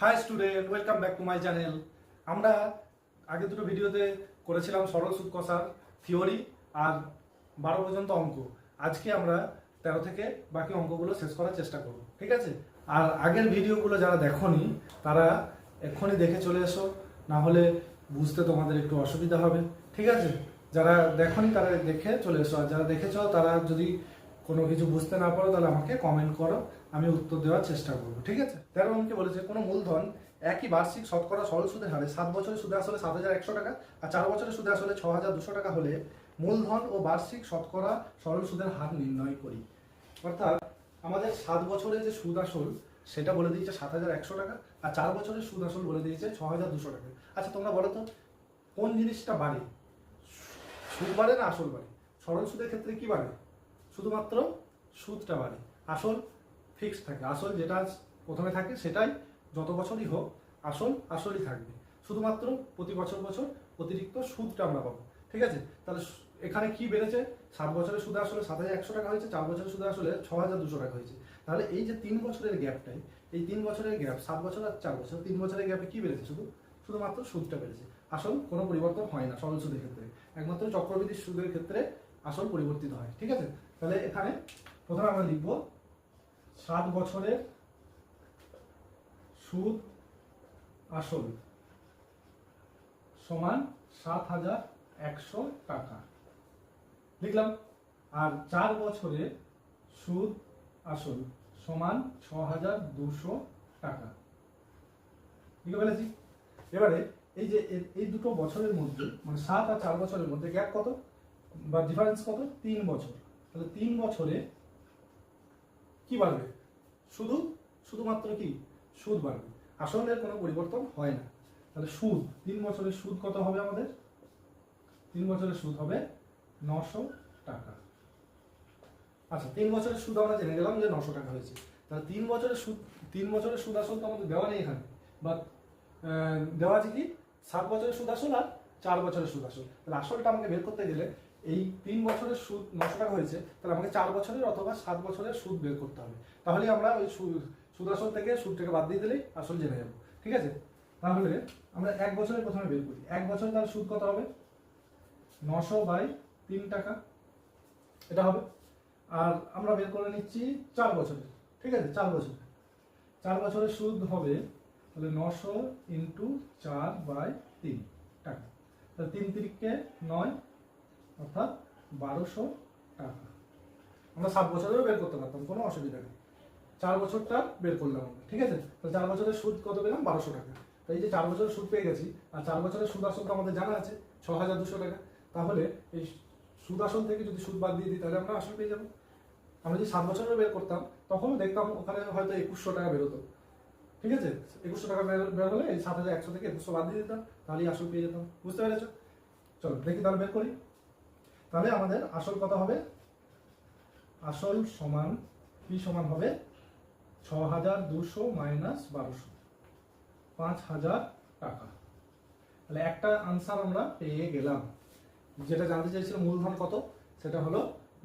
High student, welcome back to my channel. আমরা আগে দুটো ভিডিওতে করেছিলাম সরল সুদ কষার থিওরি আর 12 পর্যন্ত অঙ্ক। আজকে আমরা 13 থেকে বাকি অঙ্কগুলো শেষ করার চেষ্টা করব, ঠিক আছে? আর আগের ভিডিওগুলো যারা দেখোনি তারা এক্ষুনি দেখে চলে এসো, না হলে বুঝতে তোমাদের একটু অসুবিধা হবে, ঠিক আছে? যারা দেখোনি তারা দেখে চলে এসো, আর যারা দেখেছো তারা যদি কোনো কিছু বুঝতে না পারো তাহলে আমাকে কমেন্ট করো, আমি উত্তর দেওয়ার চেষ্টা করবো, ঠিক আছে? 13 অঙ্কে বলেছে কোনো মূলধন একই বার্ষিক শতকরা সরল সুদের হারে 7 বছরের সুদে আসলে 7,100 টাকা আর 4 বছরের সুদে আসলে 6,200 টাকা হলে মূলধন ও বার্ষিক শতকরা সরল সুদের হার নির্ণয় করি। অর্থাৎ আমাদের 7 বছরের যে সুদ আসল সেটা বলে দিয়েছে 7,100 টাকা আর 4 বছরের সুদ আসল বলে দিয়েছে 6,200 টাকা। আচ্ছা তোমরা বলো তো কোন জিনিসটা বাড়ে, সুদ বাড়ে না আসল বাড়ে? সরল সুদের ক্ষেত্রে কি বাড়ে? শুধুমাত্র সুদটা বাড়ে, আসল ফিক্সড থাকে। আসল যেটা প্রথমে থাকে সেটাই যত বছরই হোক আসল আসলই থাকবে, শুধুমাত্র প্রতি বছর বছর অতিরিক্ত সুদটা আমরা পাবো, ঠিক আছে? তাহলে এখানে কি বেড়েছে? 7 বছরের সুদে আসলে 7,100 টাকা হয়েছে, 4 বছরের সুদে আসলে 6,200 টাকা হয়েছে। তাহলে এই যে 3 বছরের গ্যাপটাই, এই 3 বছরের গ্যাপ, 7 বছর আর 4 বছর, 3 বছরের গ্যাপে কি বেড়েছে? শুধুমাত্র সুদটা বেড়েছে, আসল কোনো পরিবর্তন হয় না সরল সুদের ক্ষেত্রে। একমাত্র চক্রবৃদ্ধি সুদের ক্ষেত্রে আসল পরিবর্তিত হয়, ঠিক আছে? তাহলে এখানে প্রথমে আমরা লিখব 7 বছরের সুদ আসল সমান 7,100 টাকা লিখলাম, আর 4 বছরের সুদ আসল সমান 6,200 টাকা লিখে ফেলেছি। এবারে এই যে এই দুটো বছরের মধ্যে মানে 7 আর 4 বছরের মধ্যে গ্যাপ কত বা ডিফারেন্স কত? 3 বছর। তাহলে 3 বছরে কি বাড়বে? শুধুমাত্র কি সুদ বাড়বে, আসলের কোনো পরিবর্তন হয় না। তাহলে সুদ 3 বছরের সুদ কত হবে আমাদের? 3 বছরের সুদ হবে 900 টাকা। আচ্ছা 3 বছরের সুদ আমরা জেনে গেলাম যে 900 টাকা হয়েছে। তাহলে 3 বছরের সুদ আসল তো আমাদের দেওয়া নেই এখানে, বা দেওয়া আছে কি 7 বছরের সুদ আসল আর 4 বছরের সুদ আসল। তাহলে আসলটা আমাকে বের করতে গেলে এই 3 বছরের সুদ 900 টাকা হয়েছে, তাহলে আমাকে 4 বছরের অথবা 7 বছরের সুদ বের করতে হবে। তাহলে আমরা ওই সুদ আসল থেকে সুদটাকে বাদ দিয়ে দিলেই আসল জেনে যাবো, ঠিক আছে? তাহলে আমরা 1 বছরের প্রথমে বের করি। 1 বছরে তার সুদ কত হবে? 900/3 টাকা এটা হবে। আর আমরা বের করে নিচ্ছি 4 বছরের, ঠিক আছে? 4 বছরের সুদ হবে তাহলে 900 × 4/3 টাকা। তাহলে 3 তিরিকে 9 অর্থাৎ 1200 টাকা। আমরা 7 বছরেরও বের করতে পারতাম, কোনো অসুবিধা নেই। 4 বছরটা বের করলাম আমরা, ঠিক আছে? তাহলে 4 বছরের সুদ কত পেলাম? 1200 টাকা। তাই যে 4 বছরের সুদ পেয়ে গেছি, আর 4 বছরের সুদ আসল তো আমাদের জানা আছে 6,200 টাকা। তাহলে এই সুদ আসল থেকে যদি সুদ বাদ দিয়ে দিই তাহলে আমরা আসল পেয়ে যাবো। আমরা যদি 7 বছরের বের করতাম তখন দেখতাম ওখানে হয়তো 2100 টাকা বেরোতো, ঠিক আছে? 2100 টাকা বের হলে এই 7,100 থেকে 2100 বাদ দিয়ে দিতাম, তাহলেই আসল পেয়ে যেতাম। বুঝতে পেরেছো? চলো দেখি তাহলে বের করি। তাহলে আমাদের আসল কত হবে? আসল সমান কি সমান হবে? 6,200 - 1200, 5,000 টাকা। তাহলে একটা আনসার আমরা পেয়ে গেলাম। যেটা জানতে চাইছিল মূলধন কত, সেটা হলো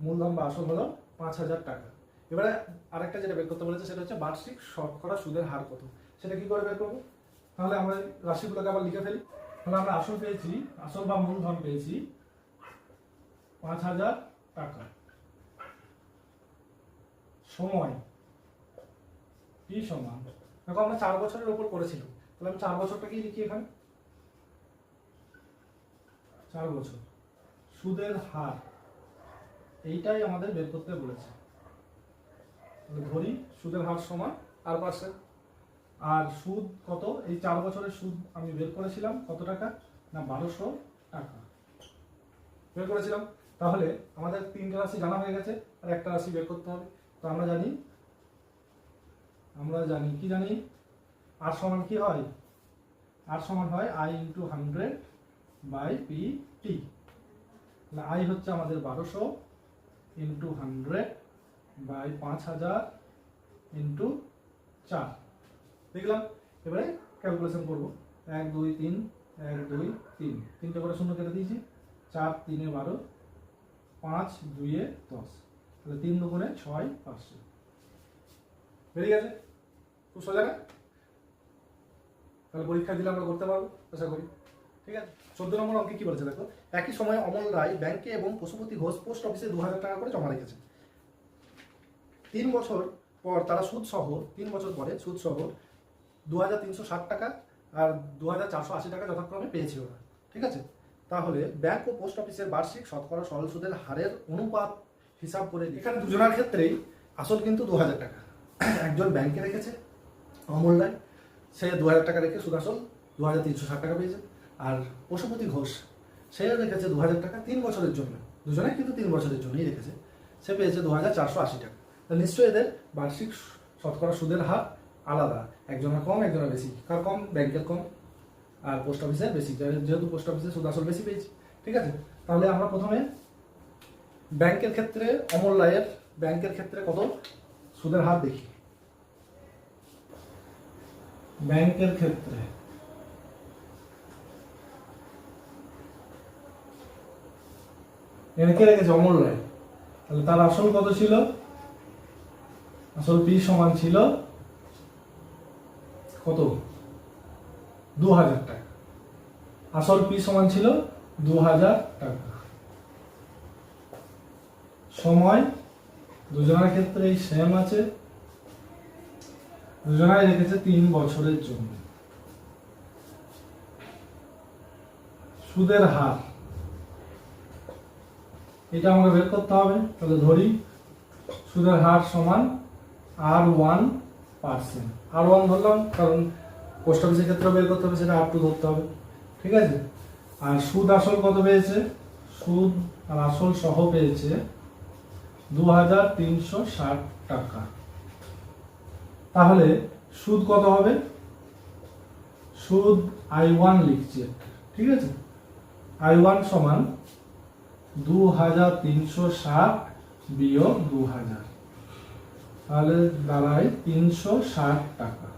মূলধন বা আসল হলো 5,000 টাকা। এবারে আরেকটা যেটা বের করতে বলেছে সেটা হচ্ছে বার্ষিক শতকরা সুদের হার কত, সেটা কি করে বের করবো? তাহলে আমরা রাশিগুলোকে আবার লিখে ফেলি। তাহলে আমরা আসল পেয়েছি, আসল বা মূলধন পেয়েছি 5,000 টাকা, সময় কি সমান, দেখো আমরা 4 বছরের উপর করেছিলাম, তাহলে আমি 4 বছরটাকেই লিখি এখানে। 4 বছর সুদের হার এইটাই আমাদের বের করতে বলেছে। ধরি সুদের হার সমান R%। আর সুদ কত? এই 4 বছরের সুদ আমি বের করেছিলাম কত টাকা না 1200 টাকা বের করেছিলাম। তাহলে আমাদের 3টা রাশি জানা হয়ে গেছে, আর একটা রাশি বের করতে হবে। তো আমরা জানি কি জানি? আর সমান কি হয়? আর সমান হয় I × 100/PT। I হচ্ছে আমাদের 1200 × 100/5000 × 4 দেখলাম। এবারে ক্যালকুলেশন করবো। 1 2 3 1 2 3 তিনটে করে শূন্য কেটে দিয়েছি। 4 3 12, 5 2 10, তাহলে 3 2 6 500 বেরিয়ে গেছে। খুব সোজা না? তাহলে পরীক্ষা দিলে আমরা করতে পারবো আশা করি। ঠিক আছে, 14 নম্বর অঙ্কে কি বলেছে দেখো, একই সময়ে অমল রায় ব্যাংকে এবং পশুপতি ঘোষ পোস্ট অফিসে 2000 টাকা করে জমা রেখেছে। 3 বছর পর তারা সুদ সহ 3 বছর পরে সুদ সহ 2360 টাকা আর 2480 টাকা যথাক্রমে পেয়েছে ওরা। ঠিক আছে, তাহলে ব্যাংক ও পোস্ট অফিসের বার্ষিক শতকরা সরল সুদের হারের অনুপাত হিসাব করে এখানে দুজনের ক্ষেত্রেই আসল কিন্তু 2000 টাকা। একজন ব্যাংকে রেখেছে অমল রায়, সে 2000 টাকা রেখে সুদ আসল 2360 টাকা পেয়েছে। আর পশুপতি ঘোষ সে রেখেছে 2000 টাকা 3 বছরের জন্য, দুজনে কিন্তু 3 বছরের জন্যই রেখেছে, সে পেয়েছে 2480 টাকা। নিশ্চয়ই এদের বার্ষিক শতকরা সুদের হার আলাদা, একজনের কম একজনের বেশি। কার কম? ব্যাংকের কম আর পোস্ট অফিসের বেশি, যেহেতু পোস্ট অফিসে সুদ আসল বেশি পেয়েছি। ঠিক আছে, তাহলে আমরা প্রথমে ব্যাংকের ক্ষেত্রে অমল রায়ের ব্যাংকের ক্ষেত্রে কত সুদের হার দেখি। ব্যাংকের ক্ষেত্রে কে রেখেছে? অমল রায়। তাহলে তার আসল কত ছিল? আসল পি সমান ছিল কত? 2000 টাকা। আসল পি সমান ছিল 2000 টাকা। সময় দুজনের ক্ষেত্রেই সেম আছে, দুজনাই রেখেছে 3 বছরের জন্য। সুদের হার এটা আমাকে বের করতে হবে। তাহলে ধরি সুদের হার সমান R1%। R1 ধরলাম কারণ পোস্ট অফিসের ক্ষেত্রে বের করতে হবে, সেটা R2 ধরতে হবে। ঠিক আছে, আর সুদ আসল কত পেয়েছে? সুদ আর আসল সহ পেয়েছে 2360 টাকা। তাহলে সুদ কত হবে? সুদ I1 লিখছি, ঠিক আছে, I1 সমান 2360 বিয়োগ 2000, তাহলে দাঁড়ায় 360 টাকা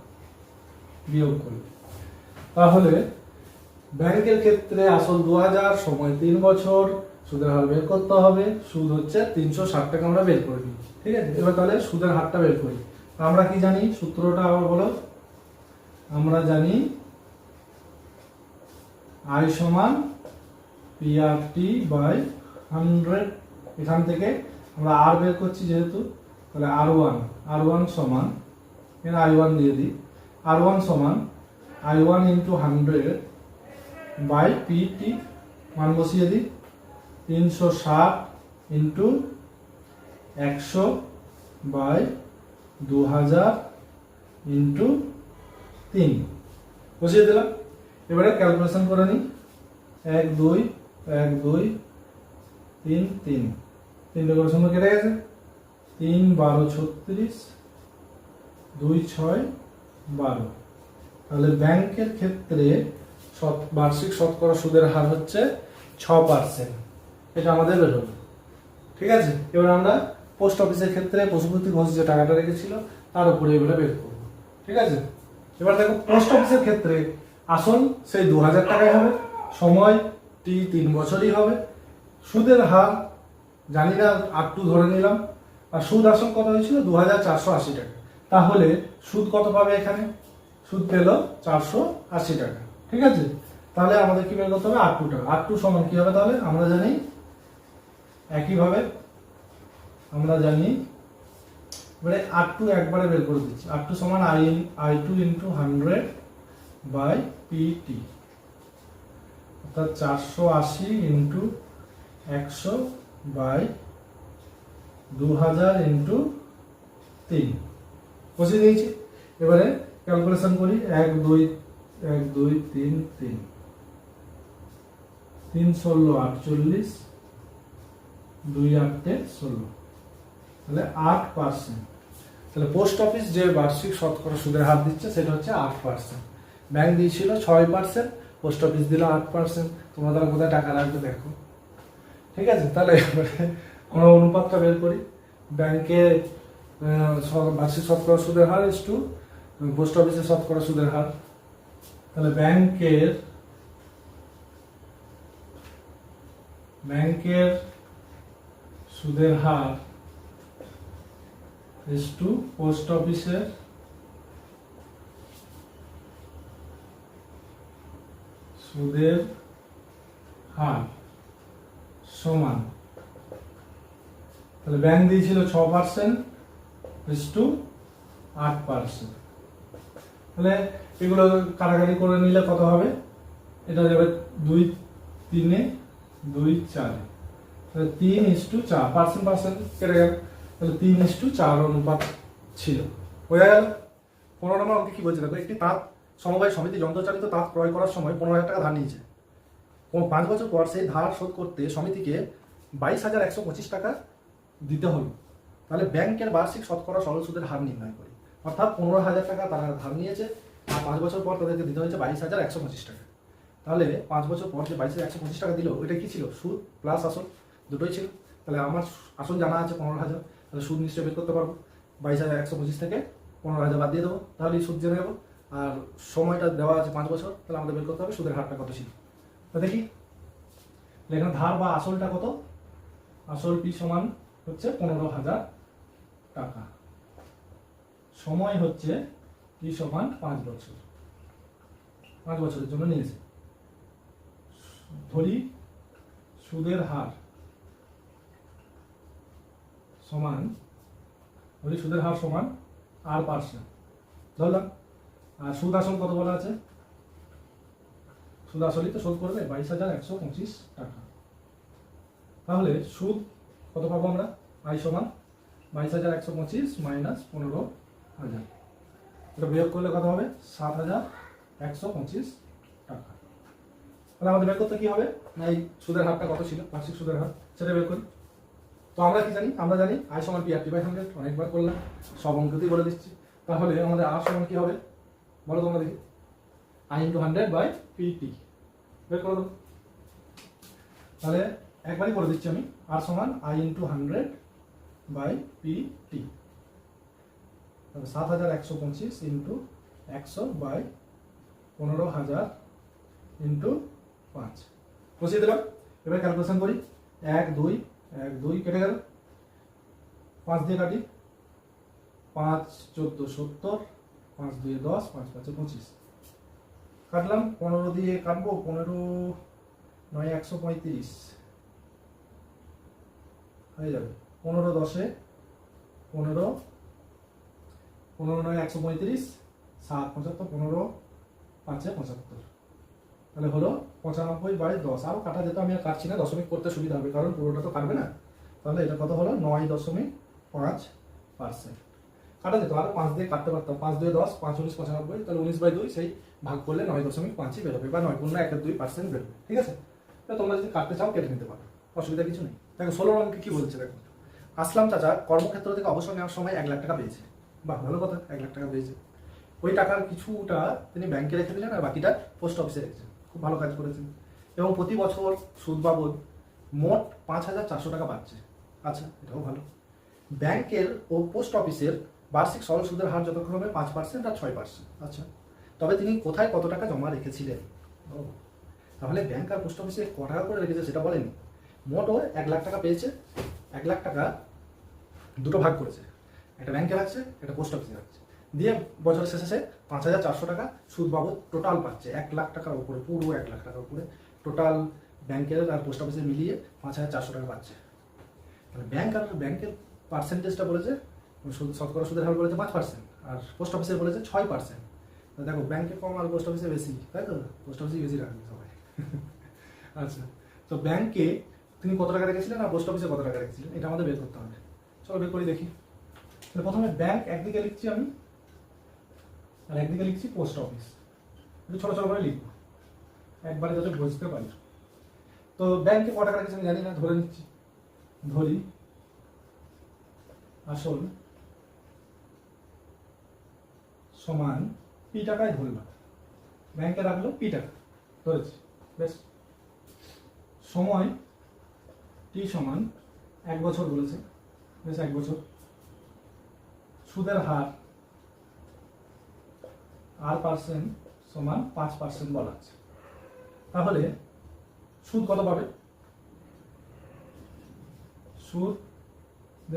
বিয়োগ করি। তাহলে ব্যাংকের ক্ষেত্রে আসল 2000, সময় 3 বছর, সুদের হার বের করতে হবে। সুদ হচ্ছে 360 টাকা, আমরা বের করে নিই। ঠিক আছে, এবার তাহলে সুদের হারটা বের করি। আমরা কি জানি? সূত্রটা আবার বলো। আমরা জানি I সমান PRT বাই 100। এখান থেকে আমরা R বের করছি যেহেতু, তাহলে R1 সমান, এখানে I1 দিয়ে দিই, R1 সমান I1 ইন্টু 100 বাই PT, মান বসিয়ে দিই, 360 ইন্টু 100 বাই 2000 ইন্টু 3 বসিয়ে দিলাম। এবারে ক্যালকুলেশন করে নিই। 1 2 1 2 3 3, 3 করে সময় কেটে গেছে। 3 12 36, 2 6 12। তাহলে ব্যাংকের ক্ষেত্রে বার্ষিক শতকরা সুদের হার হচ্ছে 6%। এটা আমাদের বের হলো। ঠিক আছে, এবার আমরা পোস্ট অফিসের ক্ষেত্রে পশুপতি ঘোষ যে টাকাটা রেখেছিল তার উপরে এবারে বের করবো। ঠিক আছে, এবার দেখো পোস্ট অফিসের ক্ষেত্রে আসল সেই 2000 টাকাই হবে, সময় টি 3 বছরই হবে, সুদের হার জানি না, R2 ধরে নিলাম, আর সুদ আসল কত হয়েছিল? 2480 টাকা। তাহলে সুদ কত পাবে এখানে? সুদ পেল 480 টাকা। ঠিক আছে, তাহলে আমাদের কি বের করতে হবে? R2 টাকা। R2 সমান কি হবে? তাহলে আমরা জানি একইভাবে আমরা জানি, এবারে R2 একবারে বের করে দিচ্ছি। R2 সমান I2 ইন্টু 100 বাই PT, অর্থাৎ 480 ইন্টু 100 বাই 2000 ইন্টু 3 বসিয়ে দিয়েছি। এবারে ক্যালকুলেশন করি। 1 2 1 2 3 3, 3 16 48, 2 8 16, তাহলে 8%। তাহলে পোস্ট অফিস যে বার্ষিক শতকরা সুদের হার দিচ্ছে সেটা হচ্ছে 8%। ব্যাংক দিয়েছিল 6%, পোস্ট অফিস দিল 8%। তোমরা তারা কোথায় টাকা রাখবে দেখো। ঠিক আছে, তাহলে কোনো অনুপাতটা বের করি। ব্যাংকে বার্ষিক শতকরা সুদের হার ইস টু পোস্ট অফিসের শতকরা সুদের হার। তাহলে ব্যাংকের সুদের হার ইস টু পোস্ট অফিসের সুদের হার সমান, তাহলে ব্যাংক দিয়েছিল 6% ইস টু 8%। তাহলে এগুলো কাটাকাটি করে নিলে কত হবে? এটা যাবে 2 3 2 4, তাহলে 3:4, পার্সেন্ট কেটে গেল, তাহলে 3:4 অনুপাত ছিল। বোঝা গেল? 15 নম্বর অঙ্কে কি বলছে দেখো, একটি তাঁত সমবায় সমিতি যন্ত্রচালিত তাঁত ক্রয় করার সময় 15,000 টাকা ধার নিয়েছে। 5 বছর পর সেই ধার শোধ করতে সমিতিকে 22,125 টাকা দিতে হলো। তাহলে ব্যাংকের বার্ষিক শতকরা সরল সুদের হার নির্ণয় করি। অর্থাৎ 15,000 টাকা তারা ধার নিয়েছে, আর 5 বছর পর তাদেরকে দিতে হয়েছে 22,125 টাকা। তাহলে 5 বছর পর যে 22,125 টাকা দিল, ওইটা কি ছিল? সুদ প্লাস আসল দুটোই ছিল। তাহলে আমার আসল জানা আছে 15,000, তাহলে সুদ নিশ্চয়ই বের করতে পারবো। 22,125 থেকে 15,000 বাদ দিয়ে দেবো, তাহলে সুদ জেনে নেবো। আর সময়টা দেওয়া আছে 5 বছর, তাহলে আমাদের বের করতে হবে সুদের হারটা কত ছিল। তো দেখি এখানে ধার বা আসলটা কত? আসল পি সমান হচ্ছে 15,000 টাকা, সময় হচ্ছে পি সমান 5 বছর, 5 বছরের জন্য নিয়েছে। ধরি সুদের হার সমান, R%, ধরলাম। আর সুদ আসল কত বলা আছে? সুদ আসলই তো শোধ করবে 22,125 টাকা। তাহলে সুদ কত পাবো আমরা? আই সমান 22,125 মাইনাস 15,000, এটা বিয়োগ করলে কত হবে? 7,125 টাকা। তাহলে আমাদের বের করতে কি হবে? না এই সুদের হারটা কত ছিল, বার্ষিক সুদের হার, সেটা বের করি। তো আমরা কি জানি? আমরা জানি আই সমান PR/100, অনেকবার করলাম, সব অঙ্কতেই বলে দিচ্ছি। তাহলে আমাদের আর সমান কি হবে বলো তোমরা দেখি? I/100/PT বের করে দেবো। তাহলে একবারই করে দিচ্ছি আমি, আর সমান I/100/PT, 7,125 ইন্টু 100/15,000 ইন্টু 5 বসিয়ে দিলাম। এবার ক্যালকুলেশন করি। 1 2 1 2 কেটে গেল, 5 দিয়ে কাটি, 5 14 70, 5 2 10, 5 5 25 কাটলাম। 15 দিয়ে কাটবো, 15 9 135 হয়ে যাবে। 15 10 15, 15 9 135, 7 75, 15 5 75, তাহলে হলো 95/10। আরও কাটা যেত, আমি আর কাটছি না, দশমিক করতে সুবিধা হবে, কারণ পুরোটা তো কাটবে না। তাহলে এটা কত হলো? 9.5%। কাটা যেত, আরও 5 দিয়ে কাটতে পারতাম। 5 2 10, 5 19 95, তাহলে 19/2, সেই ভাগ করলে 9.5 বেরোবে, বা 9.1-2% বেরোবে। ঠিক আছে? তো তোমরা যদি কাটতে চাও কেটে নিতে পারো, অসুবিধা কিছু নেই। দেখো 16 অঙ্কে কি বলছে দেখো, আসলাম চাচা কর্মক্ষেত্র থেকে অবসর নেওয়ার সময় 1 লাখ টাকা পেয়েছে। বাহ, ভালো কথা, 1 লাখ টাকা পেয়েছে। ওই টাকার কিছুটা তিনি ব্যাংকে রেখে দিলেন, আর বাকিটা পোস্ট অফিসে রেখেছেন। খুব ভালো কাজ করেছেন। এবং প্রতি বছর সুদ বাবদ মোট 5,400 টাকা পাচ্ছে। আচ্ছা, এটাও ভালো। ব্যাংকের ও পোস্ট অফিসের বার্ষিক সরল সুদের হার যথাক্রমে 5% আর 6%। আচ্ছা, তবে তিনি কোথায় কত টাকা জমা রেখেছিলেন? ও, তাহলে ব্যাংক আর পোস্ট অফিসে ক টাকা করে রেখেছে সেটা বলেনি। মোট ও 1 লাখ টাকা পেয়েছে। 1 লাখ টাকা দুটো ভাগ করেছে, একটা ব্যাংকে রাখছে, একটা পোস্ট অফিসে রাখছে, দিয়ে বছরের শেষে 5,400 টাকা সুদ বাবদ টোটাল পাচ্ছে। 1 লাখ টাকার উপরে, পুরো 1 লাখ টাকার উপরে টোটাল ব্যাংকের আর পোস্ট অফিসে মিলিয়ে 5,400 টাকা পাচ্ছে। মানে ব্যাংকের পার্সেন্টেজটা বলেছে, শতকরা সুদের হার বলেছে 5%, আর পোস্ট অফিসে বলেছে 6%। দেখো ব্যাংকে কম আর পোস্ট অফিসে বেশি, তাই তো? পোস্ট অফিসে বেশি রাখবে সবাই। আচ্ছা, তো ব্যাংকে তিনি কত টাকা রেখেছিলেন আর পোস্ট অফিসে কত টাকা রেখেছিলেন, এটা আমাদের বের করতে হবে। চলো বের করে দেখি। প্রথমে ব্যাংক একদিকে লিখছি আমি, আর একদিকে লিখছি পোস্ট অফিস। একটু ছোট ছোট করে লিখবো, একবারে যাতে বুঝতে পারি। তো ব্যাংকে কত টাকা রেখেছে আমি জানি না, ধরে নিচ্ছি। ধরি আসল সমান পি টাকায় ধরলাম, ব্যাংকে রাখলো পি টাকা, ধরেছি। বেশ, সময় টি সমান 1 বছর বলেছে, বেশ 1 বছর। সুদের হার R% সমান 5% বলা আছে। তাহলে সুদ কত পাবে? সুদ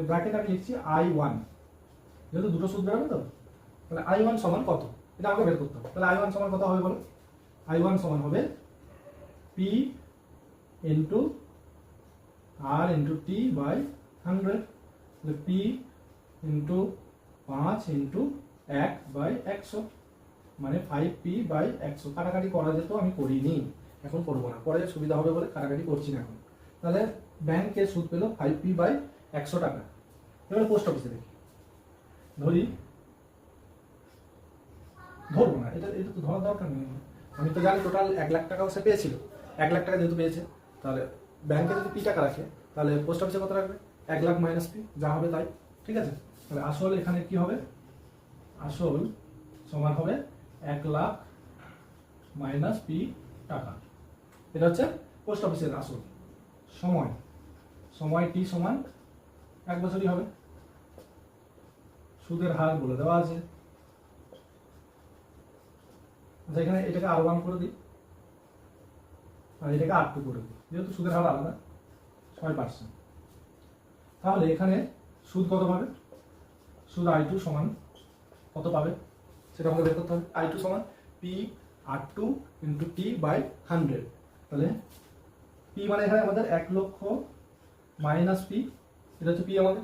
ব্র্যাকেট আমি লিখছি I1, যেহেতু দুটো সুদ বেরোবে তো, তাহলে I1 সমান কত, এটা আমাকে বের করতে হবে। তাহলে I1 সমান কত হবে বলো? I1 সমান হবে P into R into T by 100, তাহলে পি ইন্টু 5 ইন্টু 1 বাই 100, মানে 5p বাই 100। কাটাকাটি করা যেত, আমি করিনি, এখন করবো না, পরে সুবিধা হবে বলে কাটাকাটি করছি না এখন। তাহলে ব্যাংকে সুদ পেল 5p বাই 100 টাকা। এবার পোস্ট অফিসে দেখি, ধরবো না, এটা তো ধরার দরকার নেই, আমি তো জানি টোটাল 1 লাখ টাকা সে পেয়েছিল। 1 লাখ টাকা যেহেতু পেয়েছে, তাহলে ব্যাংকে যদি পি টাকা রাখে, তাহলে পোস্ট অফিসে কত রাখবে? 1 লাখ মাইনাস পি, যা হবে তাই। ঠিক আছে, তাহলে আসল এখানে কি হবে? আসল সমান হবে 1 লাখ মাইনাস পি টাকা। এটা হচ্ছে পোস্ট অফিসের আসল। সময় টি সমান 1 বছরই হবে। সুদের হার বলে দেওয়া আছে। আচ্ছা, এখানে এটাকে R1 করে দিই আর এটাকে R2 করে দিই, যেহেতু সুদের হার আলাদা, 6%। তাহলে এখানে সুদ কত পাবে? সুদ I2 সমান কত পাবে সেটা আমাকে বের করতে হবে। I2 সমান P R2 into T by 100। তাহলে P মানে এখানে আমাদের 1 লক্ষ মাইনাস P, এটা হচ্ছে P আমাদের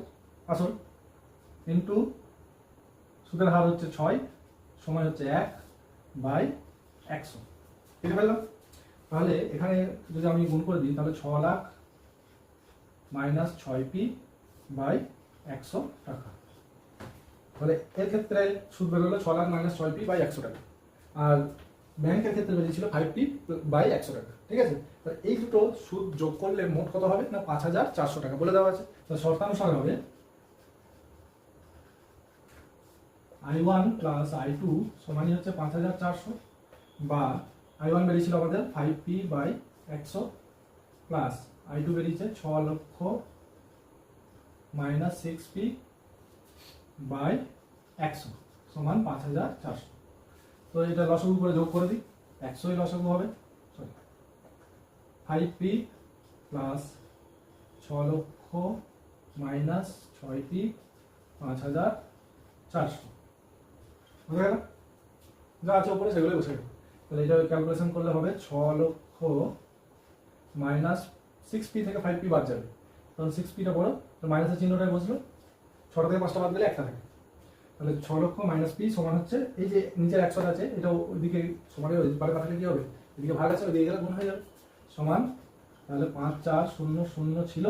আসল, ইন্টু সুদের হার হচ্ছে 6, সময় হচ্ছে 1 বাই 100। বুঝতে পারলাম? তাহলে এখানে যদি আমি গুণ করে দিই, তাহলে 6 লাখ মাইনাস 6p বাই 100 টাকা। তাহলে এর ক্ষেত্রে সুদ বেরোলো 6 লাখ মাইনাস 6p বাই 100 টাকা, আর ব্যাংকের ক্ষেত্রে বেরিয়েছিল 5p বাই 100 টাকা। ঠিক আছে, তাহলে এই দুটো সুদ যোগ করলে মোট কত হবে না 5400 টাকা বলে দেওয়া আছে। তো শর্তানুসারে হবে I1 প্লাস I2 সমানই হচ্ছে 5400, বা I1 বেরিয়েছিল আমাদের 5p বাই 100 প্লাস I2 বেরিয়েছে 6 লক্ষ মাইনাস 6p বাই 100 সমান 5400। তো এটা লসাগু করে যোগ করে দিই, 100ই লসাগু হবে, সরি 5p প্লাস 6 লক্ষ মাইনাস 6p 5400 বুঝে গেল? যা আছে উপরে সেগুলোই বসে গেল। তাহলে এটা ক্যালকুলেশন করলে হবে 6 লক্ষ মাইনাস 6p থেকে 5p বাদ যাবে, তখন 6pটা বড়, তো মাইনাসের চিহ্নটাই বসলো, 6টা থেকে 5টা বাদ গেলে একটা থাকে। তাহলে 6 লক্ষ মাইনাস p সমান হচ্ছে এই যে নিচের 100 আছে, এটা ওইদিকে সমানে ওই পারে পাঠালে কি হবে, এদিকে ভাগ আছে ওইদিকে গেলে গুণ হয়ে যাবে, সমান তাহলে 5400 ছিল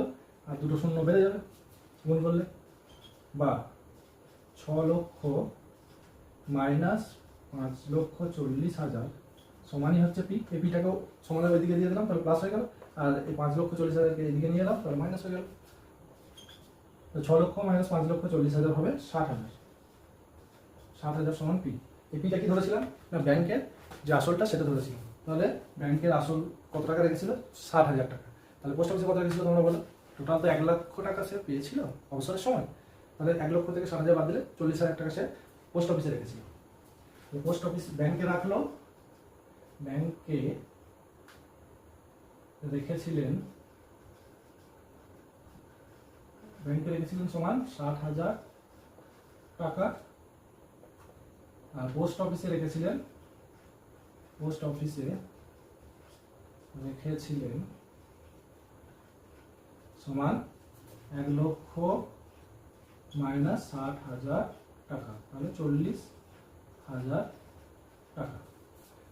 আর দুটো শূন্য বেড়ে যাবে গুণ করলে, বা 6 লক্ষ মাইনাস 5,40,000 সমানই হচ্ছে পি। এই পিটাকেও সমানে ওইদিকে দিয়ে দিলাম, তাহলে প্লাস হয়ে গেল, আর এই 5,40,000কে এদিকে নিয়ে এলাম, তাহলে মাইনাস হয়ে গেল। তো 6 লক্ষ মাইনাস 5,40,000 হবে 60,000। 60,000 সমান পি। এই পিটা কি ধরেছিলাম না ব্যাংকের যে আসলটা সেটা ধরেছিলাম। তাহলে ব্যাংকের আসল কত টাকা রেখেছিল? 60,000 টাকা। তাহলে পোস্ট অফিসে কত রেখেছিল তোমরা বলো? টোটাল তো 1 লক্ষ টাকা সে পেয়েছিল অবসরের সময়, তাহলে 1 লক্ষ থেকে 60,000 বাদ দিলে 40,000 টাকা সে পোস্ট অফিসে রেখেছিল। পোস্ট অফিস ব্যাংকে রাখলো, ব্যাংকে রেখেছিলেন সমান 60,000 টাকা, আর পোস্ট অফিসে রেখেছিলেন সমান 1 লক্ষ মাইনাস 60,000 টাকা, তাহলে 40,000 টাকা।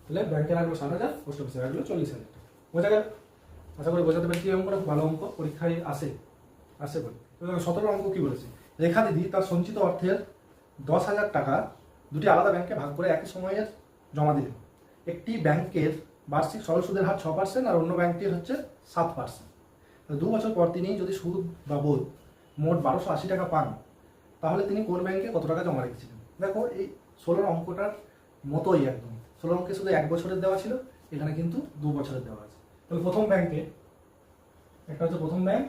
তাহলে ব্যাংকে রাখলো 60,000, পোস্ট অফিসে রাখলো 40,000 টাকা। বোঝা গেল? আশা করি বোঝাতে পেরেছি। অঙ্কটা ভালো অঙ্ক, পরীক্ষায় আসে বলে। 17 অঙ্ক কি বলেছে? রেখা দিদি তার সঞ্চিত অর্থের 10,000 টাকা দুটি আলাদা ব্যাংকে ভাগ করে একই সময়ে জমা দিলেন। একটি ব্যাংকের বার্ষিক সরল সুদের হার 6% আর অন্য ব্যাংকটির হচ্ছে 7%। 2 বছর পর তিনি যদি সুদ বাবদ মোট 1280 টাকা পান, তাহলে তিনি কোন ব্যাংকে কত টাকা জমা রেখেছিলেন? দেখো এই 16 অঙ্কটার মতোই একদম। 16 অঙ্কে শুধু 1 বছরের দেওয়া ছিল, এখানে কিন্তু 2 বছরের দেওয়া আছে। তাহলে প্রথম ব্যাংকে একটা হচ্ছে প্রথম ব্যাংক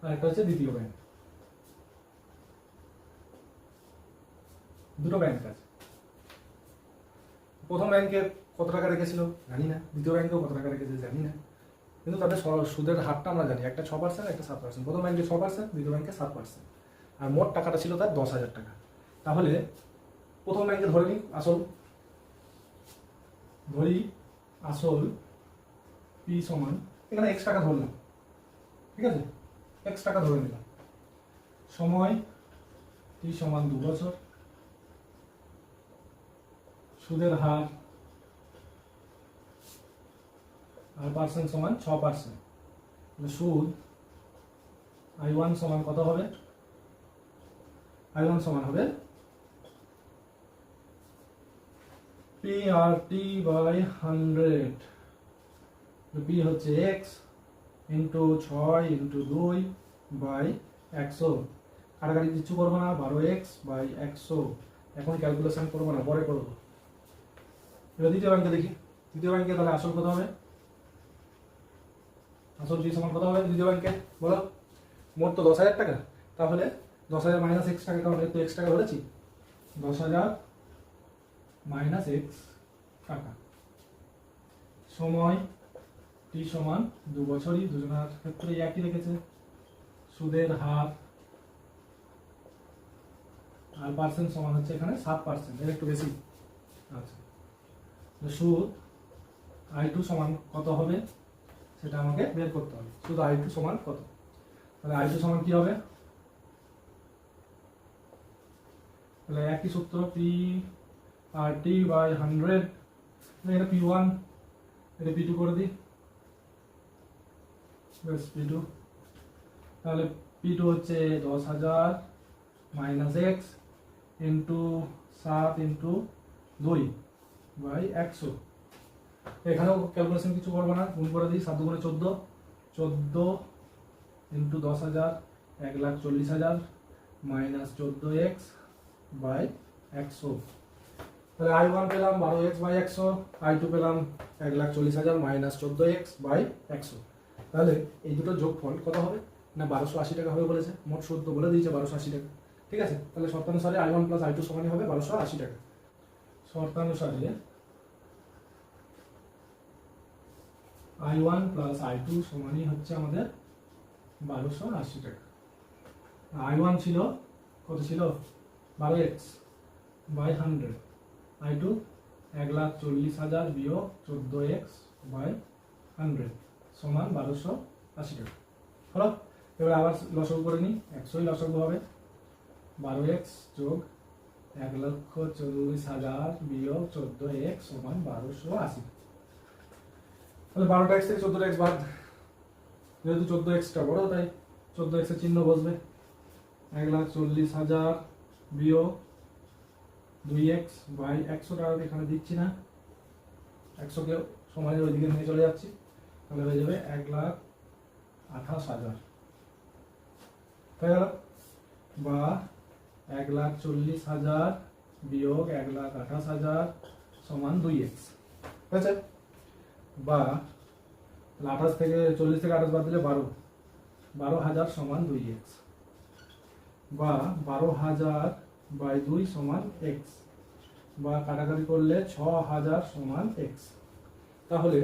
আর একটা হচ্ছে দ্বিতীয় ব্যাংক, দুটো ব্যাংক আছে। প্রথম ব্যাংকে কত টাকা রেখেছিল জানি না, দ্বিতীয় ব্যাংকেও কত টাকা রেখেছে জানি না, কিন্তু তাদের সুদের হারটা আমরা জানি, একটা 6% একটা 7%। প্রথম ব্যাংকে 6%, দ্বিতীয় ব্যাংকে 7%, আর মোট টাকাটা ছিল তার 10,000 টাকা। তাহলে প্রথম ব্যাংকে ধরে নিই আসল, পি সমান এখানে x টাকা ধরলাম, ঠিক আছে, x টাকা ধরে নিলাম, সময় t সমান 2 বছর, সুদের হার আর পার্সেন্ট সমান 6%। সুদ I1 সমান কত হবে? I1 সমান হবে PRT বাই 100, P হচ্ছে x ইন্টু 6 ইন্টু 2 বাই 100, কাটাকাটি কিছু করবো না, 12x বাই 100, এখন ক্যালকুলেশন করবো না, পরে করবো। এবার দ্বিতীয় ব্যাংকে দেখি, দ্বিতীয় ব্যাংকে তাহলে আসল কত হবে? আসল টি সমান কত হবে দ্বিতীয় ব্যাংকে বলো? মোট তো 10,000 টাকা, তাহলে 10,000 মাইনাস x টাকা, কারণ একটু x টাকা ধরেছি, 10,000 মাইনাস x টাকা, সময় t সমান 2 বছরই, দুজনের ক্ষেত্রে একই রেখেছে, সুদের হার আর পার্সেন্ট সমান হচ্ছে এখানে 7%, এর একটু বেশি। আচ্ছা, সুদ I2 সমান কত হবে সেটা আমাকে বের করতে হবে। সুদ I2 সমান কত? তাহলে I2 সমান কি হবে? তাহলে একই সূত্র, PRT বাই 100, এটা P1, এটা P2 করে দিই, বেশ P2, তাহলে P2 হচ্ছে 10,000 minus x into 7 into 2 by 100, এখানেও ক্যালকুলেশন কিছু করবো না, গুণ করে দিই, 7 গুণে 14, 14 ইন্টু 10,000 1,40,000 মাইনাস 14x বাই 100, তাহলে I1 পেলাম 12x বাই 100, I2 পেলাম 1,40,000 মাইনাস 14x বাই 100। তাহলে এই দুটো যোগফল কত হবে? না 1280 টাকা হবে বলেছে, মোট সুদ তো বলে দিয়েছে 1280 টাকা, ঠিক আছে। তাহলে শর্তানুসারে I1 প্লাস I2 সমানই হবে 1280 টাকা। শর্তানুসারে I1 প্লাস I2 সমানই হচ্ছে আমাদের 1280 টাকা। I1 ছিল কত ছিল? 12x বাই 100, I2 1,40,000 বিয়োগ 14x বাই 100 সমান 1280 টাকা। হলো, এবার আবার লসাগু করে নিই, 100ই লসাগু হবে, 12x যোগ 1,40,000 বিয়োগ 14x সমান 1280। তাহলে 12x থেকে 14x বাদ, যেহেতু 14xটা বড় তাই 14x এর চিহ্ন বসবে, 1,40,000 বিয়োগ 2x বাই 100 টাকা এখানে দিচ্ছি না, 100 কে সমানের ওইদিকে নিয়ে চলে যাচ্ছি, তাহলে হয়ে যাবে 1,28,000, হয়ে গেল, বা 1,40,000 বিয়োগ 1,28,000 সমান 2x, হয়েছে, বা 28 থেকে 40 থেকে 28 বাদ দিলে 12,000 সমান 2x, বা 12,000 বাই 2 সমান x, বা কাটাকাটি করলে 6,000 সমান x। তাহলে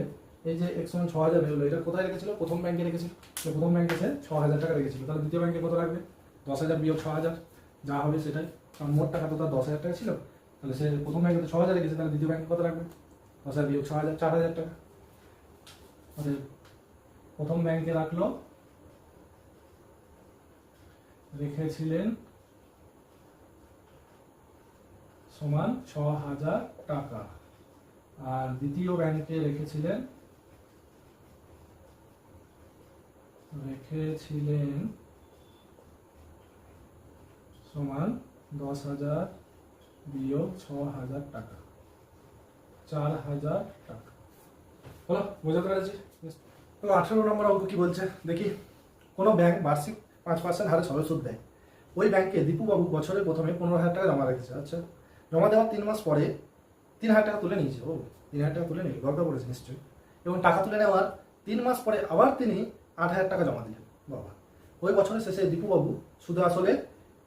এই যে x সমান 6,000 হলো, এটা কোথায় রেখেছিল? প্রথম ব্যাংকে রেখেছিল, প্রথম ব্যাংকে সে 6,000 টাকা রেখেছিল, তাহলে দ্বিতীয় ব্যাংকে কত রাখবে? 10,000 বিয়োগ 6,000, যা হবে সেটাই, কারণ মোট টাকা তো তার 10,000 টাকা ছিল, তাহলে সে প্রথম ব্যাংকে তো 6,000 রেখেছে, তাহলে দ্বিতীয় ব্যাংকে কত রাখবে? 10,000 বিয়োগ 6,000, 4,000 টাকা। প্রথম ব্যাংকে রাখলো, রেখেছিলেন সমান 6,000 টাকা, আর দ্বিতীয় ব্যাংকে রেখেছিলেন সমান 10,000 বিয়োগ 6,000 টাকা, 4,000 টাকা। হলো, বোঝাতে পেরেছি? 18 নম্বর অঙ্ক কি বলছে দেখি। কোনো ব্যাংক বার্ষিক 5% হারে সরল সুদ দেয়, ওই ব্যাংকে দীপুবাবু বছরের প্রথমে 15,000 টাকা জমা রেখেছে। আচ্ছা, জমা দেওয়ার 3 মাস পরে 3,000 টাকা তুলে নিয়েছে। ও, 3,000 টাকা তুলে নিল, দরকার পড়েছে নিশ্চয়ই। এবং টাকা তুলে নেওয়ার 3 মাস পরে আবার তিনি 8,000 টাকা জমা দিলেন। বাবা, ওই বছরের শেষে দীপুবাবু শুধু আসলে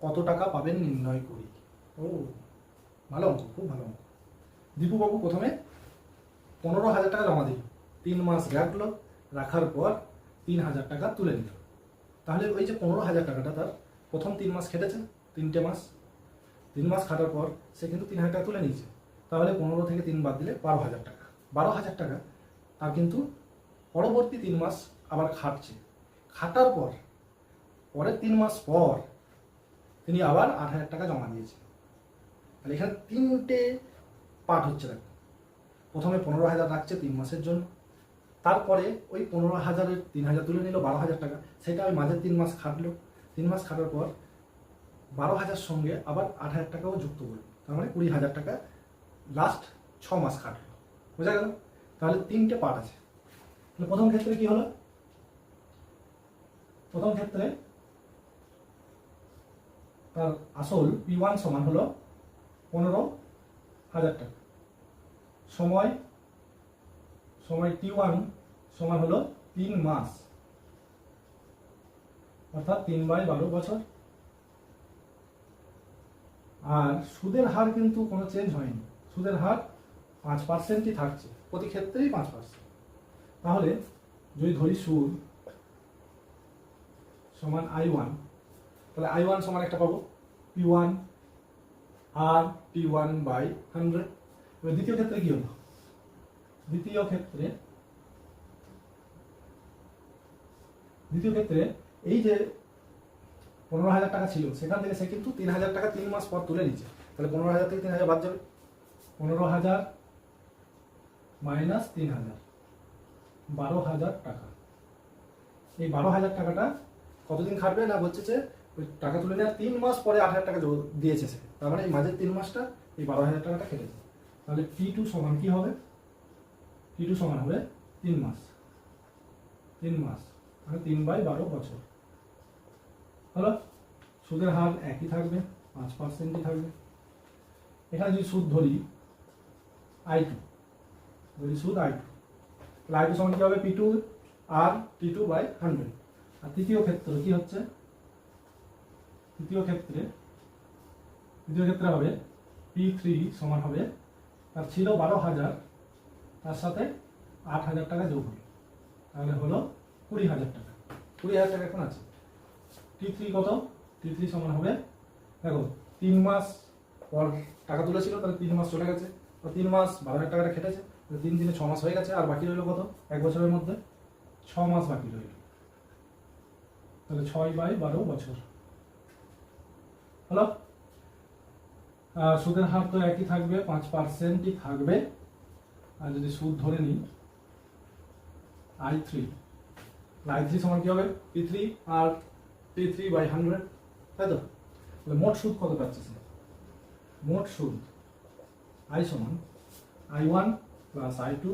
কত টাকা পাবেন নির্ণয় করি। ও, ভালো অঙ্ক, খুব ভালো অঙ্ক। দীপুবাবু প্রথমে 15,000 টাকা জমা দিল, 3 মাস রাখলো, রাখার পর 3,000 টাকা তুলে নিল। তাহলে ওই যে 15,000 টাকাটা তার প্রথম 3 মাস খেটেছে, 3টে মাস, 3 মাস খাটার পর সে কিন্তু 3,000 টাকা তুলে নিয়েছে। তাহলে 15 থেকে 3 বাদ দিলে 12,000 টাকা। 12,000 টাকা তার কিন্তু পরবর্তী 3 মাস আবার খাটছে, খাটার পর পরের 3 মাস পর তিনি আবার 8,000 টাকা জমা দিয়েছে। তাহলে এখানে 3টে পার্ট হচ্ছে। দেখো, প্রথমে 15,000 রাখছে 3 মাসের জন্য, তারপরে ওই 15,000-এর 3,000 তুলে নিল 12,000 টাকা, সেটা ওই মাঝের 3 মাস খাটলো। 3 মাস খাটার পর 12,000 সঙ্গে আবার 8,000 টাকাও যুক্ত করলো, তার মানে 20,000 টাকা লাস্ট 6 মাস খাটলো। বোঝা গেল? তাহলে 3টে পার্ট আছে। তাহলে প্রথম ক্ষেত্রে কি হলো? প্রথম ক্ষেত্রে তার আসল P1 সমান হলো 15,000 টাকা, সময় T1 সমান হলো 3 মাস, অর্থাৎ 3/12 বছর। আর সুদের হার কিন্তু কোনো চেঞ্জ হয়নি, সুদের হার 5%ই থাকছে, প্রতি ক্ষেত্রেই 5%। তাহলে যদি ধরি সুদ সমান I1, তাহলে I1 সমান একটা পাবো P1 আর T1/100। এবার দ্বিতীয় ক্ষেত্রে কি হলো? দ্বিতীয় ক্ষেত্রে এই যে 15,000 টাকা ছিল, সেখান থেকে সে কিন্তু 3,000 টাকা 3 মাস পর তুলে নিচ্ছে। তাহলে 15,000 থেকে 3,000 বাদ যাবে, 15,000 মাইনাস 3,000, 12,000 টাকা। এই 12,000 টাকাটা কতদিন খাটবে না, বলছে যে ওই টাকা তুলে নেওয়ার 3 মাস পরে 8,000 টাকা দিয়েছে সে, তার মানে এই মাঝের 3 মাসটা এই 12,000 টাকাটা কেটেছে। তাহলে T2 সমান কি হবে? T2 সমান হবে 3 মাস, 3 মাস মানে 3/12 বছর। হলো? সুদের হার একই থাকবে, 5%ই থাকবে। এখানে যদি সুদ ধরি I2, সুদ I2, তাহলে I2 সমান কি হবে? P2 আর T2/100। আর তৃতীয় ক্ষেত্রে কি হচ্ছে? তৃতীয় ক্ষেত্রে হবে P3 সমান হবে, তার ছিল 12,000, তার সাথে 8,000 টাকা যোগ হলো, তাহলে হলো 20,000 টাকা। 20,000 টাকা এখন আছে। T3 কত? T3 সমান হবে, দেখো 3 মাস পর টাকা তুলেছিল, তাহলে 3 মাস চলে গেছে, তো 3 মাস 12,000 টাকাটা খেটেছে, 3 দিনে 6 মাস হয়ে গেছে, আর বাকি রইল কত? 1 বছরের মধ্যে 6 মাস বাকি রইল, তাহলে 6/12 বছর। হলো? সুদের হার তো একই থাকবে, 5%ই থাকবে। আর যদি সুদ ধরে নিই I3, I3 সমান কি হবে? P3 আর T3/100, তাই তো? তাহলে মোট সুদ কত পাচ্ছে সে? মোট সুদ I সমান I1 plus I2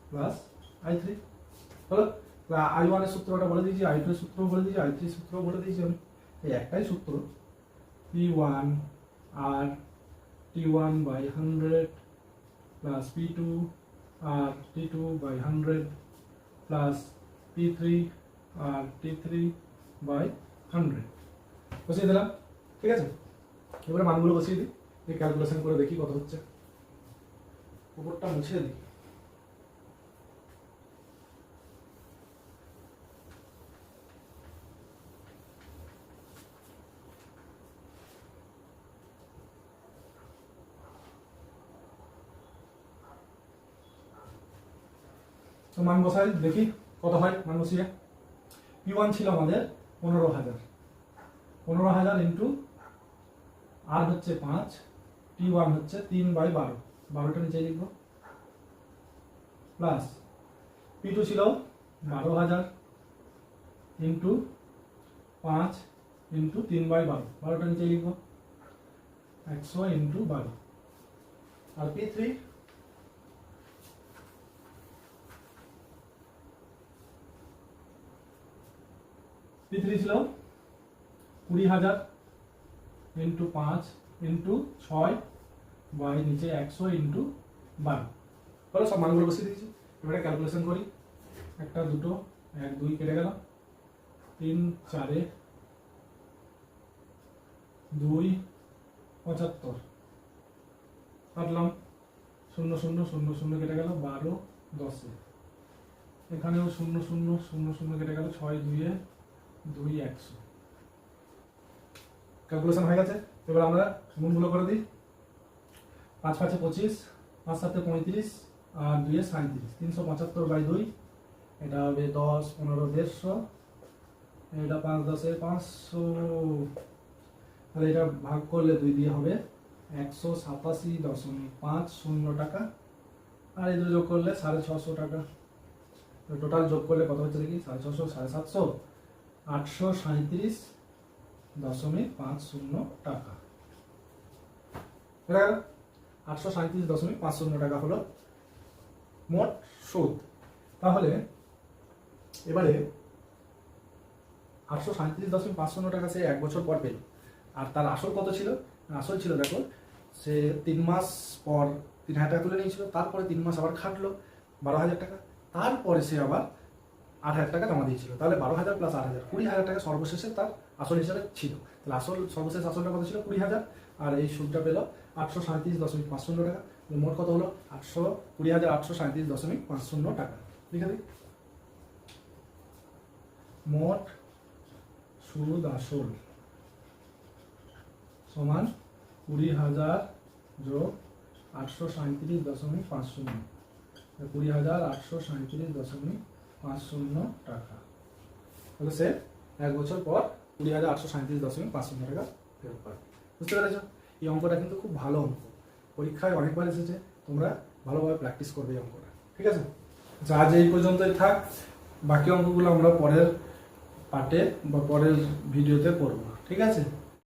plus I3। হলো? I1 এর সূত্রটা বলে দিয়েছি, I2 এর সূত্র বলে দিয়েছি, I3 এর সূত্র বলে দিয়েছি। এই একটাই সূত্র, P1 আর T1/100 প্লাস P2 আর T2/100 প্লাস P3 আর T3/100 বসিয়ে দিলাম। ঠিক আছে, এবারে মানগুলো বসিয়ে দিই, ক্যালকুলেশন করে দেখি কত হচ্ছে। উপরটা মুছে দিই। তো মান বসাই দেখি কত হয়। মান বসিয়ে P1 ছিল আমাদের 15,000, 15,000 ইন্টু আর হচ্ছে 5, T1 হচ্ছে 3/12, 12টা নিচে লিখবো, প্লাস P2 ছিল 12,000 ইন্টু 5 ইন্টু 3/12, 12টা নিচে লিখবো, 100 ইন্টু 12। আর P3 ছিল 20,000 ইন্টু 5 ইন্টু 6 বাই নিচে 100 ইন্টু 12। বলো, সব মানগুলো বসিয়ে দিয়েছি। এবারে ক্যালকুলেশন করি। 1 2 1 2 কেটে গেল, 3 4 2 75 কাটলাম, 0 0 0 0 কেটে গেল, 12 10, এখানেও 0 0 0 0 কেটে গেল, 6 2 2 100। ক্যালকুলেশন হয়ে গেছে। এবার আমরা গুণগুলো করে দিই। 5 5 25, 5 7 35 আর 2 37, 375/2 এটা হবে 10, 15, 150, এটা 5 10 500, তাহলে এটা ভাগ করলে 2 দিয়ে হবে 187.50 টাকা, আর এই দুটো যোগ করলে 650 টাকা। টোটাল যোগ করলে কত হচ্ছে দেখি, 650, 750, 837.50 টাকা। 837.50 টাকা হলো মোট সুদ। তাহলে এবারে 837.50 টাকা সে 1 বছর পর পেল, আর তার আসল কত ছিল? আসল ছিল দেখো, সে 3 মাস পর 3,000 টাকা তুলে নিয়েছিল, তারপরে 3 মাস আবার খাটলো 12,000 টাকা, তারপরে সে আবার 8,000 টাকা জমা দিয়েছিল। তাহলে 12,000 প্লাস 8,000, 20,000 টাকা সর্বশেষে তার আসল হিসাবে ছিল। তাহলে আসল সর্বশেষ আসলটা কত ছিল? 20,000, আর এই সুদটা পেল 837.50 টাকা। মোট কত হলো? 20,837.50 টাকা। ঠিক আছে, মোট সুদ আসল সমান 20,000 যোগ 837.50, 20,837.50 টাকা। তাহলে সে 1 বছর পর 20,837.50 টাকা ফেরত পাবে। বুঝতে পেরেছ? এই অঙ্কটা কিন্তু খুব ভালো অঙ্ক, পরীক্ষায় অনেকবার এসেছে, তোমরা ভালোভাবে প্র্যাকটিস করবে এই অঙ্কটা। ঠিক আছে, আচ্ছা আজ এই পর্যন্তই থাক, বাকি অঙ্কগুলো আমরা পরের পার্টে বা পরের ভিডিওতে করবো। ঠিক আছে।